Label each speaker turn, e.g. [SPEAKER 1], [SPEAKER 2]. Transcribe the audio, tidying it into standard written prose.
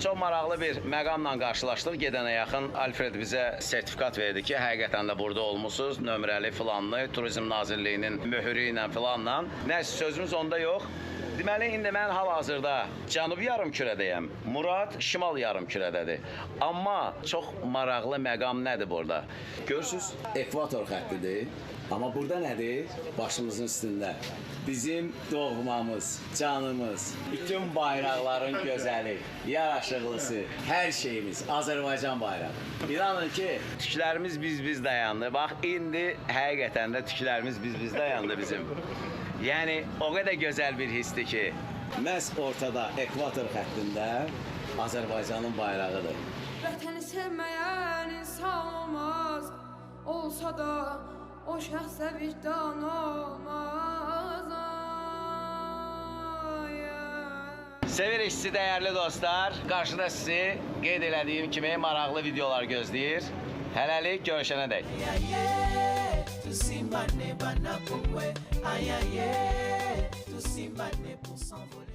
[SPEAKER 1] Çox maraqlı bir məqamla qarşılaşdıq. Gedənə yaxın Alfred bizə sertifikat verdi ki, həqiqətən də burada olmusunuz, nömrəli filanlı, Turizm Nazirliyinin möhürü ilə filanla. Nəsə sözümüz onda yox. Deməli, indi mən hal-hazırda Cənubi yarımkürədəyəm. Murad şimal yarımkürədədir. Amma çox maraqlı məqam nədir burada? Görürsünüz, ekvator xəttidir. Amma burada nədir? Başımızın üstündə. Bizim doğmamız, canımız, bütün bayraqların gözəli, yaraşıqlısı, hər şeyimiz Azərbaycan bayrağı. İnanın ki, tüklərimiz biz dayandı. Bax, indi həqiqətən də tüklərimiz biz dayandı bizim. Yəni, o qədər gözəl bir hissdir ki, məhz ortada, ekvator xəttində Azərbaycanın bayrağıdır.
[SPEAKER 2] Vətəni sevməyən insan olmaz, olsa da o şəxsə vicdan olmaz.
[SPEAKER 1] Sevirik sizi dəyərli dostlar. Qarşıda sizi qeyd elədiyim kimi maraqlı videolar gözləyir. Hələlik görüşənədək. Tusimbane bana pomwe, ayaye, tusimbane pour s'envoler.